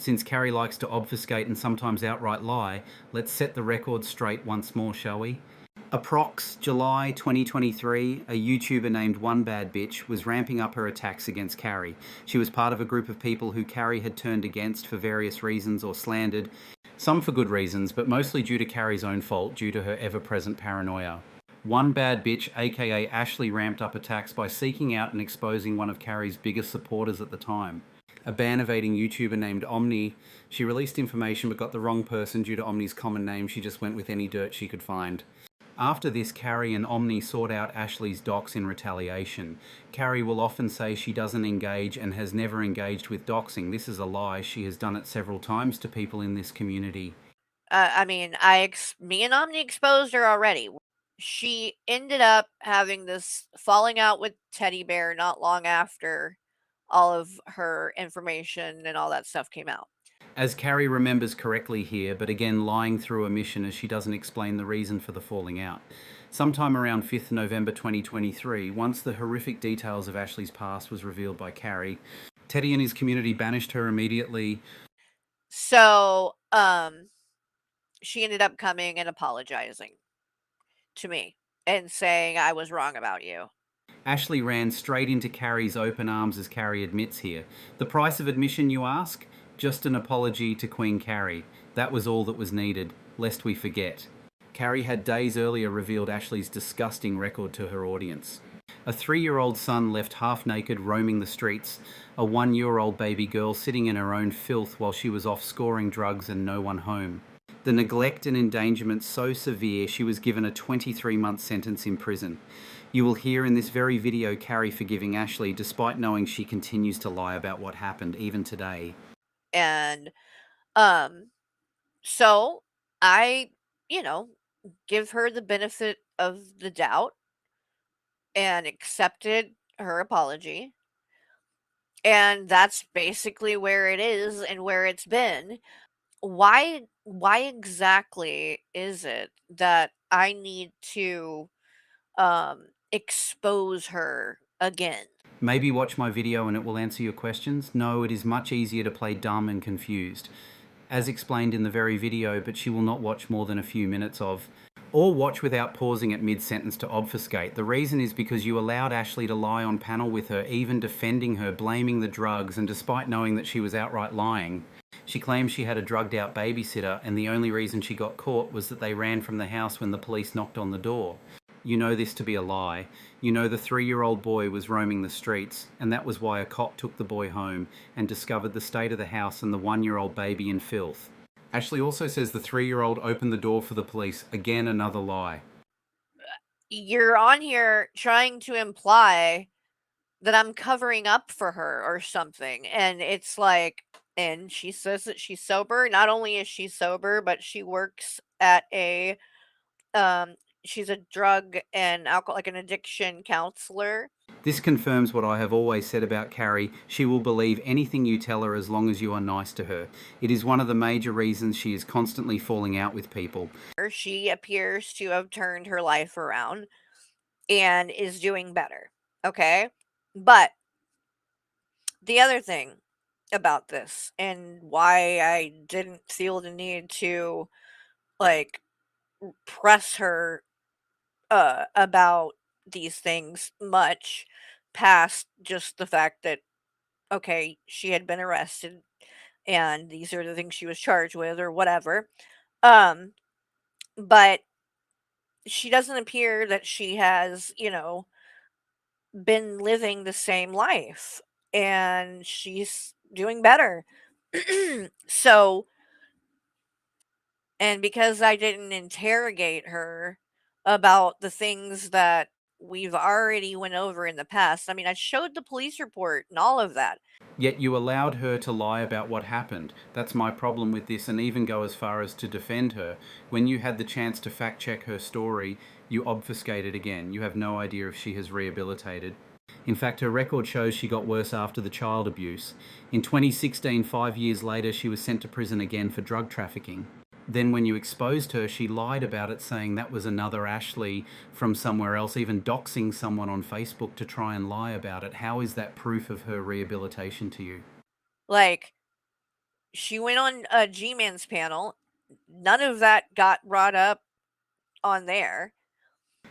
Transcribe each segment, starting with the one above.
Since Carrie likes to obfuscate and sometimes outright lie, let's set the record straight once more, shall we? Approx July 2023, a YouTuber named One Bad Bitch was ramping up her attacks against Carrie. She was part of a group of people who Carrie had turned against for various reasons or slandered, some for good reasons, but mostly due to Carrie's own fault due to her ever-present paranoia. One Bad Bitch, aka Ashley, ramped up attacks by seeking out and exposing one of Carrie's biggest supporters at the time, a ban-evading YouTuber named Omni. She released information but got the wrong person due to Omni's common name. She just went with any dirt she could find. After this, Carrie and Omni sought out Ashley's docs in retaliation. Carrie will often say she doesn't engage and has never engaged with doxing. This is a lie. She has done it several times to people in this community. Me and Omni exposed her already. She ended up having this falling out with Teddy Bear not long after all of her information and all that stuff came out. As Carrie remembers correctly here, but again lying through omission as she doesn't explain the reason for the falling out. Sometime around 5th November 2023, once the horrific details of Ashley's past was revealed by Carrie, Teddy and his community banished her immediately. So, she ended up coming and apologizing to me and saying I was wrong about you. Ashley ran straight into Carrie's open arms, as Carrie admits here. The price of admission, you ask? Just an apology to Queen Carrie. That was all that was needed, lest we forget. Carrie had days earlier revealed Ashley's disgusting record to her audience. A 3-year-old son left half naked roaming the streets, a 1-year-old baby girl sitting in her own filth while she was off scoring drugs and no one home. The neglect and endangerment so severe she was given a 23-month sentence in prison. You will hear in this very video Carrie forgiving Ashley despite knowing she continues to lie about what happened even today. And so I, give her the benefit of the doubt and accepted her apology. And that's basically where it is and where it's been. Why exactly is it that I need to expose her again? Maybe watch my video and it will answer your questions. No, it is much easier to play dumb and confused, as explained in the very video, but she will not watch more than a few minutes of, or watch without pausing at mid-sentence to obfuscate. The reason is because you allowed Ashley to lie on panel with her, even defending her, blaming the drugs, and despite knowing that she was outright lying. She claims she had a drugged-out babysitter, and the only reason she got caught was that they ran from the house when the police knocked on the door. You know this to be a lie. You know the 3-year-old boy was roaming the streets, and that was why a cop took the boy home and discovered the state of the house and the 1-year-old baby in filth. Ashley also says the 3-year-old opened the door for the police. Again, another lie. You're on here trying to imply that I'm covering up for her or something. And it's like, and she says that she's sober. Not only is she sober, but she works at she's a drug and alcohol, like an addiction counselor. This confirms what I have always said about Carrie. She will believe anything you tell her as long as you are nice to her. It is one of the major reasons she is constantly falling out with people. She appears to have turned her life around and is doing better. Okay? But the other thing about this and why I didn't feel the need to like press her about these things much past just the fact that okay, she had been arrested and these are the things she was charged with or whatever. Um but she doesn't appear that she has, been living the same life and she's doing better. So, and because I didn't interrogate her about the things that we've already went over in the past. I mean, I showed the police report and all of that. Yet you allowed her to lie about what happened. That's my problem with this, and even go as far as to defend her. When you had the chance to fact check her story, you obfuscated again. You have no idea if she has rehabilitated. In fact, her record shows she got worse after the child abuse. In 2016, 5 years later, she was sent to prison again for drug trafficking. Then when you exposed her, she lied about it, saying that was another Ashley from somewhere else, even doxing someone on Facebook to try and lie about it. How is that proof of her rehabilitation to you? Like, She went on G-Man's panel. None of that got brought up on there.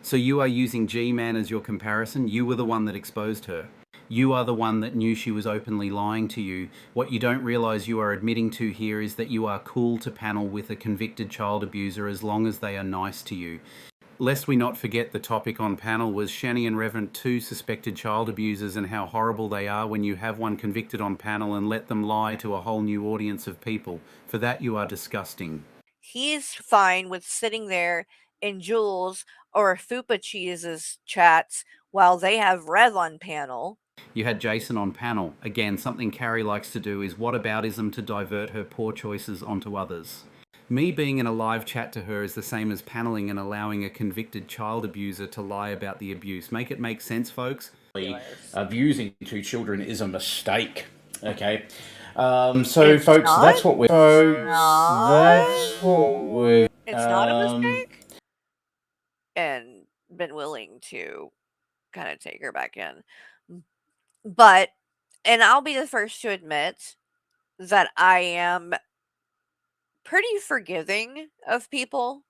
So you are using G-Man as your comparison? You were the one that exposed her. You are the one that knew she was openly lying to you. What you don't realise you are admitting to here is that you are cool to panel with a convicted child abuser as long as they are nice to you. Lest we not forget, the topic on panel was Shanny and Reverend, two suspected child abusers, and how horrible they are when you have one convicted on panel and let them lie to a whole new audience of people. For that you are disgusting. He's fine with sitting there in Jules or Fupa Cheese's chats while they have Rev on panel. You had Jason on panel. Again, something Carrie likes to do is whataboutism to divert her poor choices onto others. Me being in a live chat to her is the same as paneling and allowing a convicted child abuser to lie about the abuse. Make it make sense, folks? Abusing two children is a mistake. Okay. It's folks, not? that's what we're. Folks, Not? that's what we're. It's not a mistake? And been willing to kind of take her back in. But, and I'll be the first to admit that I am pretty forgiving of people.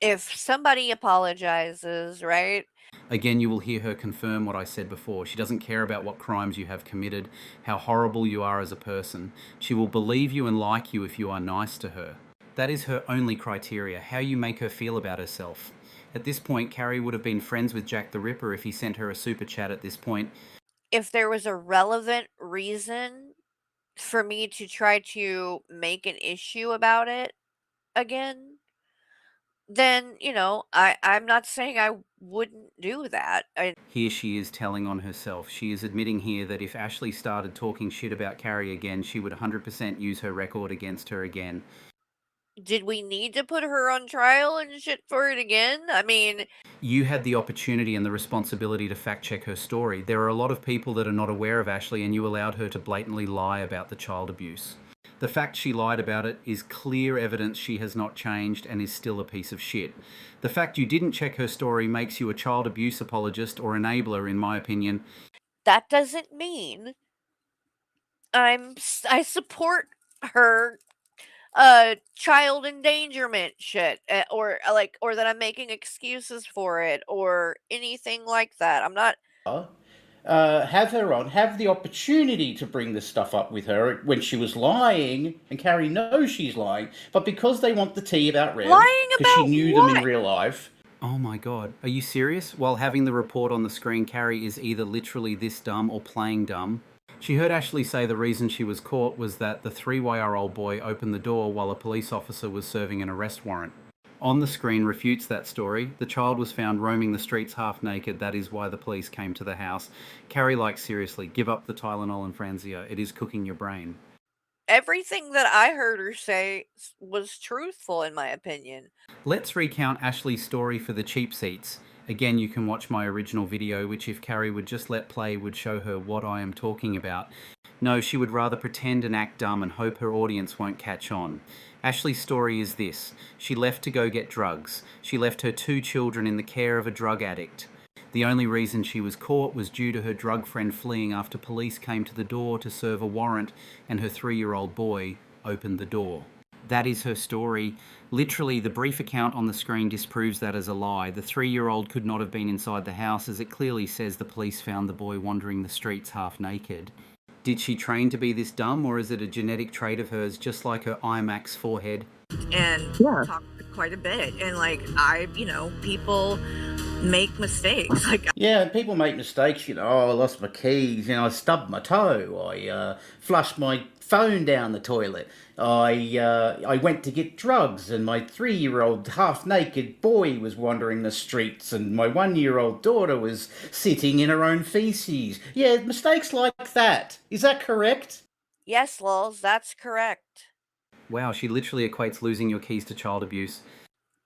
If somebody apologizes, right? Again, you will hear her confirm what I said before. She doesn't care about what crimes you have committed, how horrible you are as a person. She will believe you and like you if you are nice to her. That is her only criteria, how you make her feel about herself. At this point, Carrie would have been friends with Jack the Ripper if he sent her a super chat at this point. If there was a relevant reason for me to try to make an issue about it again, then, I'm not saying I wouldn't do that. Here she is telling on herself. She is admitting here that if Ashley started talking shit about Carrie again, she would 100% use her record against her again. Did we need to put her on trial and shit for it again? I mean, you had the opportunity and the responsibility to fact check her story. There are a lot of people that are not aware of Ashley, and you allowed her to blatantly lie about the child abuse. The fact she lied about it is clear evidence she has not changed and is still a piece of shit. The fact you didn't check her story makes you a child abuse apologist or enabler, in my opinion. that doesn't mean I support her child endangerment shit, or that I'm making excuses for it or anything like that. I'm not. Have her on, have the opportunity to bring this stuff up with her when she was lying, and Carrie knows she's lying, but because they want the tea about Rev, Lying because she about knew them what? in real life. Oh my god, are you serious? While having the report on the screen, Carrie is either literally this dumb or playing dumb. She heard Ashley say the reason she was caught was that the 3-year-old boy opened the door while a police officer was serving an arrest warrant. On the screen refutes that story. The child was found roaming the streets half naked. That is why the police came to the house. Carrie, seriously, give up the Tylenol and Franzia. It is cooking your brain. Everything that I heard her say was truthful, in my opinion. Let's recount Ashley's story for the cheap seats. Again, you can watch my original video, which if Carrie would just let play would show her what I am talking about. No, she would rather pretend and act dumb and hope her audience won't catch on. Ashley's story is this. She left to go get drugs. She left her 2 children in the care of a drug addict. The only reason she was caught was due to her drug friend fleeing after police came to the door to serve a warrant and her 3-year-old boy opened the door. That is her story. Literally, the brief account on the screen disproves that as a lie. The 3-year-old could not have been inside the house, as it clearly says the police found the boy wandering the streets half naked. Did she train to be this dumb, or is it a genetic trait of hers, just like her IMAX forehead? And talked quite a bit. And people make mistakes. Yeah, people make mistakes, I lost my keys, I stubbed my toe, I flushed my phone down the toilet, I went to get drugs, and my 3-year-old half-naked boy was wandering the streets, and my 1-year-old daughter was sitting in her own feces. Yeah, mistakes like that. Is that correct? Yes, Lulz, that's correct. Wow, she literally equates losing your keys to child abuse.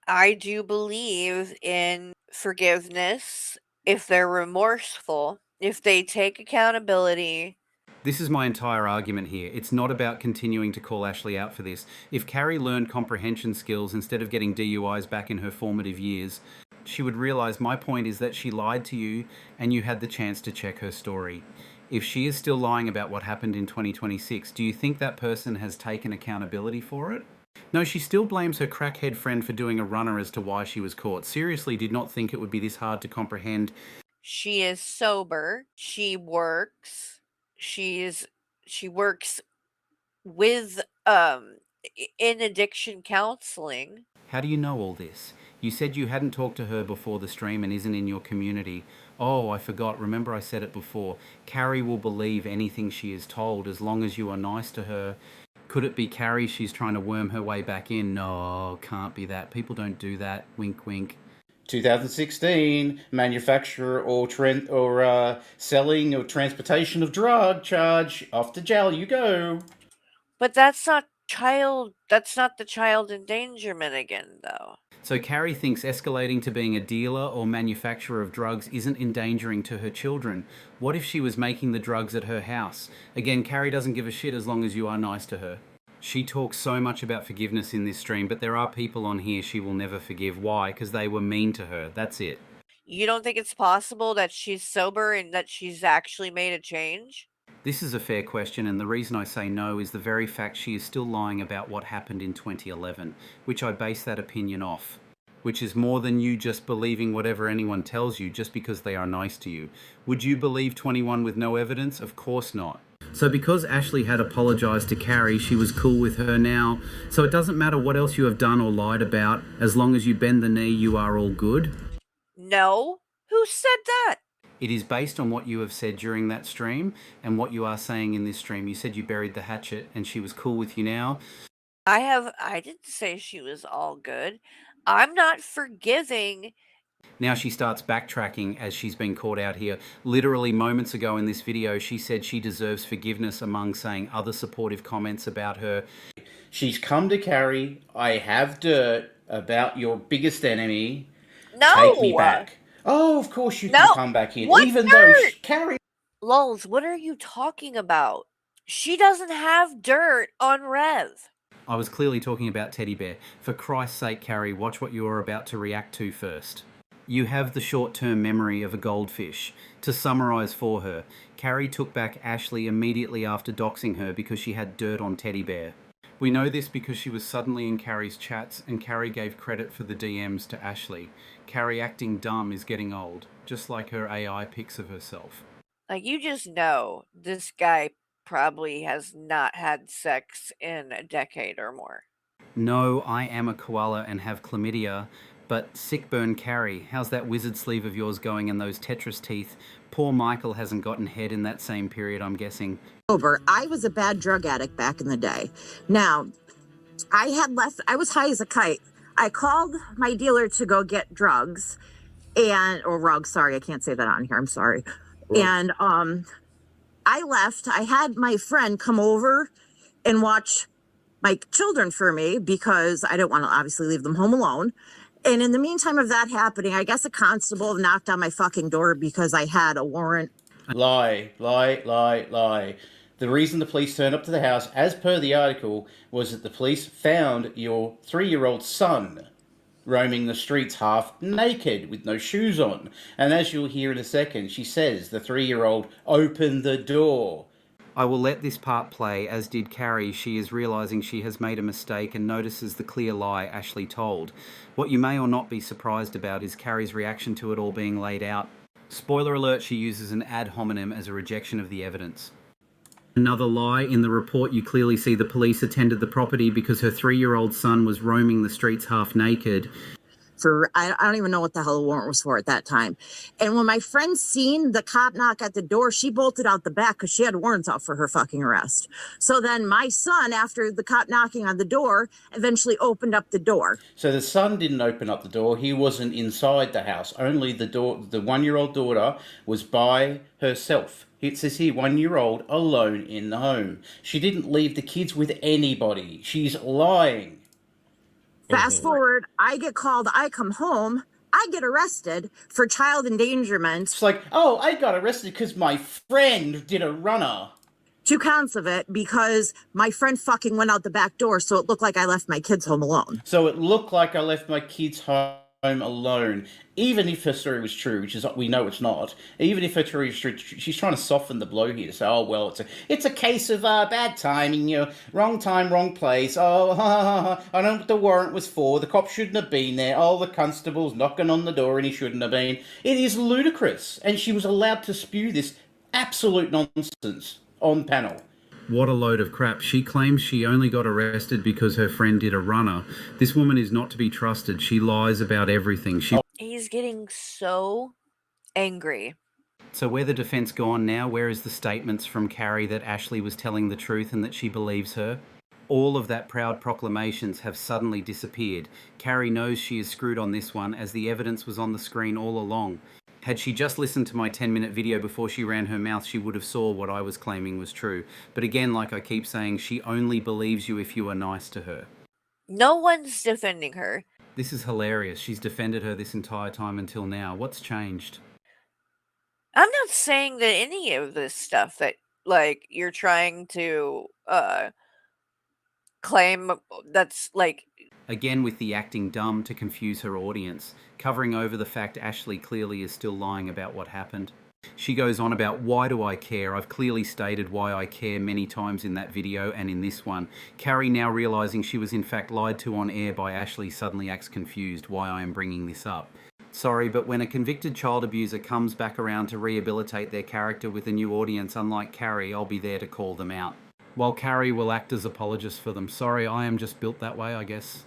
I do believe in forgiveness if they're remorseful, if they take accountability. This is my entire argument here. It's not about continuing to call Ashley out for this. If Carrie learned comprehension skills instead of getting DUIs back in her formative years, she would realise my point is that she lied to you and you had the chance to check her story. If she is still lying about what happened in 2026, do you think that person has taken accountability for it? No, she still blames her crackhead friend for doing a runner as to why she was caught. Seriously, did not think it would be this hard to comprehend. She is sober. She works. She works with in addiction counseling. How do you know all this? You said you hadn't talked to her before the stream and isn't in your community. Oh, I forgot. Remember I said it before. Carrie will believe anything she is told as long as you are nice to her. Could it be Carrie? She's trying to worm her way back in. No, can't be that. People don't do that. Wink, wink. 2016, manufacturer or selling or transportation of drug charge. Off to jail you go. But that's not the child endangerment again, though. So Carrie thinks escalating to being a dealer or manufacturer of drugs isn't endangering to her children. What if she was making the drugs at her house? Again, Carrie doesn't give a shit as long as you are nice to her. She talks so much about forgiveness in this stream, but there are people on here she will never forgive. Why? Because they were mean to her. That's it. You don't think it's possible that she's sober and that she's actually made a change? This is a fair question, and the reason I say no is the very fact she is still lying about what happened in 2011, which I base that opinion off. Which is more than you just believing whatever anyone tells you just because they are nice to you. Would you believe 21 with no evidence? Of course not. So because Ashley had apologised to Carrie, she was cool with her now. So it doesn't matter what else you have done or lied about, as long as you bend the knee, you are all good? No. Who said that? It is based on what you have said during that stream and what you are saying in this stream. You said you buried the hatchet and she was cool with you now. I didn't say she was all good. I'm not forgiving. Now she starts backtracking as she's been caught out here. Literally moments ago in this video, she said she deserves forgiveness among saying other supportive comments about her. She's come to Carrie. I have dirt about your biggest enemy. No. Take me back. Oh, of course you can come back in. What Even dirt? though Carrie... Lulz, what are you talking about? She doesn't have dirt on Rev. I was clearly talking about Teddy Bear. For Christ's sake, Carrie, watch what you are about to react to first. You have the short-term memory of a goldfish. To summarise for her, Carrie took back Ashley immediately after doxing her because she had dirt on Teddy Bear. We know this because she was suddenly in Carrie's chats and Carrie gave credit for the DMs to Ashley. Carrie acting dumb is getting old, just like her AI pics of herself. Like, you just know this guy probably has not had sex in a decade or more. No, I am a koala and have chlamydia, but sick burn Carrie, how's that wizard sleeve of yours going and those Tetris teeth? Poor Michael hasn't gotten head in that same period, I'm guessing. I was a bad drug addict back in the day. Now, I was high as a kite. I called my dealer to go get drugs or rugs. Sorry, I can't say that on here. I'm sorry. Right. And I left. I had my friend come over and watch my children for me because I didn't want to obviously leave them home alone. And in the meantime of that happening, I guess a constable knocked on my fucking door because I had a warrant. Lie. The reason the police turned up to the house, as per the article, was that the police found your 3-year-old son roaming the streets half naked with no shoes on. And as you'll hear in a second, she says the 3-year-old opened the door. I will let this part play, as did Carrie. She is realising she has made a mistake and notices the clear lie Ashley told. What you may or not be surprised about is Carrie's reaction to it all being laid out. Spoiler alert, she uses an ad hominem as a rejection of the evidence. Another lie. In the report, you clearly see the police attended the property because her 3-year-old son was roaming the streets half naked. I don't even know what the hell the warrant was for at that time. And when my friend seen the cop knock at the door, she bolted out the back because she had warrants out for her fucking arrest. So then my son, after the cop knocking on the door, eventually opened up the door. So the son didn't open up the door. He wasn't inside the house. Only the 1-year-old daughter was by herself. It says here, 1-year-old alone in the home. She didn't leave the kids with anybody. She's lying. Fast forward, I get called, I come home, I get arrested for child endangerment. It's like, oh, I got arrested because my friend did a runner. 2 counts of it because my friend fucking went out the back door, so it looked like I left my kids home alone. So it looked like I left my kids home home alone, even if her story was true, which is we know it's not. Even if her story is true, she's trying to soften the blow here to say, "Oh well, it's a case of bad timing, wrong time, wrong place. Oh, I know what the warrant was for. The cop shouldn't have been there. Oh, the constable's knocking on the door and he shouldn't have been." It is ludicrous, and she was allowed to spew this absolute nonsense on panel. What a load of crap. She claims she only got arrested because her friend did a runner. This woman is not to be trusted. She lies about everything. He's getting so angry. So where the defence gone now? Where is the statements from Carrie that Ashley was telling the truth and that she believes her? All of that proud proclamations have suddenly disappeared. Carrie knows she is screwed on this one, as the evidence was on the screen all along. Had she just listened to my 10-minute video before she ran her mouth, she would have saw what I was claiming was true. But again, like I keep saying, she only believes you if you are nice to her. No one's defending her. This is hilarious. She's defended her this entire time until now. What's changed? I'm not saying that any of this stuff that, like, you're trying to claim that's, like... Again with the acting dumb to confuse her audience, covering over the fact Ashley clearly is still lying about what happened. She goes on about, why do I care? I've clearly stated why I care many times in that video and in this one. Carrie, now realising she was in fact lied to on air by Ashley, suddenly acts confused why I am bringing this up. Sorry, but when a convicted child abuser comes back around to rehabilitate their character with a new audience, unlike Carrie, I'll be there to call them out. While Carrie will act as apologist for them. Sorry, I am just built that way, I guess.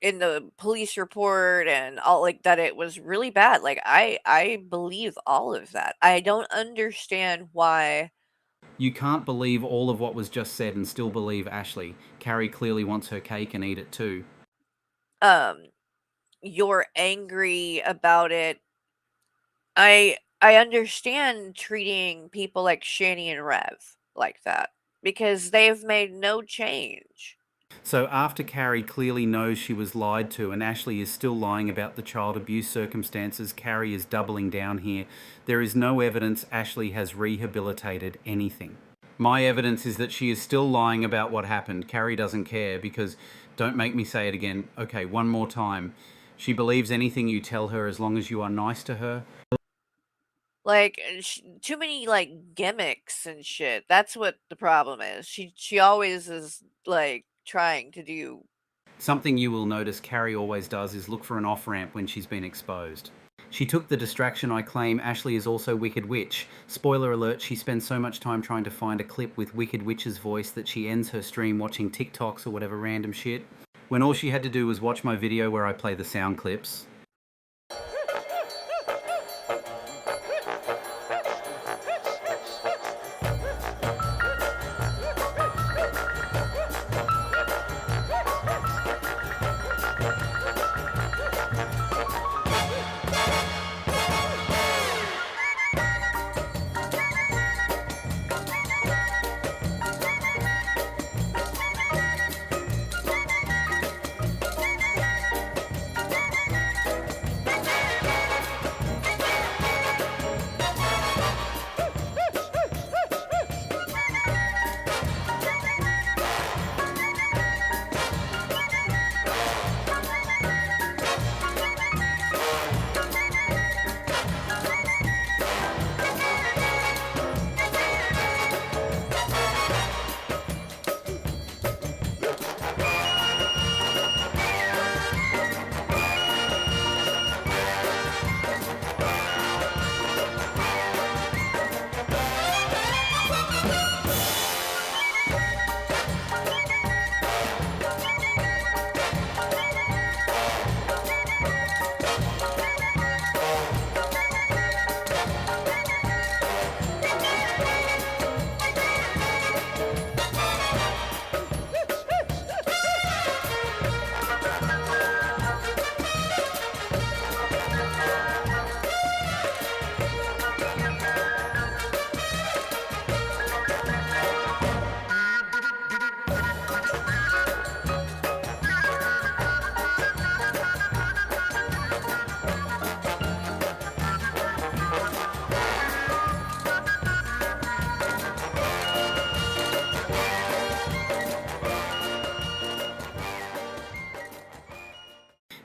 In the police report and all, like, that it was really bad. Like, I believe all of that. I don't understand why... You can't believe all of what was just said and still believe Ashley. Carrie clearly wants her cake and eat it too. You're angry about it. I understand treating people like Shanny and Rev like that, because they've made no change. So after Carrie clearly knows she was lied to and Ashley is still lying about the child abuse circumstances, Carrie is doubling down here. There is no evidence Ashley has rehabilitated anything. My evidence is that she is still lying about what happened. Carrie doesn't care because, don't make me say it again, okay, one more time. She believes anything you tell her as long as you are nice to her. Like, too many, like, gimmicks and shit. That's what the problem is. She always is, like, trying to do... Something you will notice Carrie always does is look for an off-ramp when she's been exposed. She took the distraction I claim Ashley is also Wicked Witch. Spoiler alert, she spends so much time trying to find a clip with Wicked Witch's voice that she ends her stream watching TikToks or whatever random shit, when all she had to do was watch my video where I play the sound clips.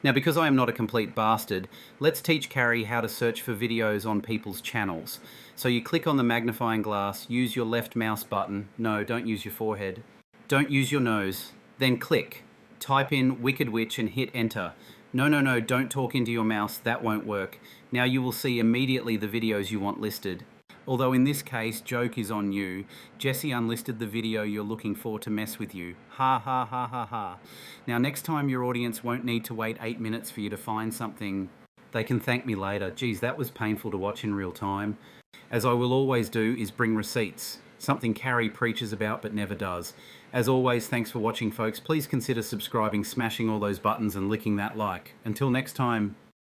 Now, because I am not a complete bastard, let's teach Carrie how to search for videos on people's channels. So you click on the magnifying glass, use your left mouse button. No, don't use your forehead. Don't use your nose. Then click. Type in Wicked Witch and hit enter. No, don't talk into your mouse. That won't work. Now you will see immediately the videos you want listed. Although in this case, joke is on you. Jesse unlisted the video you're looking for to mess with you. Ha ha ha ha ha. Now next time your audience won't need to wait 8 minutes for you to find something. They can thank me later. Geez, that was painful to watch in real time. As I will always do is bring receipts. Something Carrie preaches about but never does. As always, thanks for watching, folks. Please consider subscribing, smashing all those buttons and licking that like. Until next time.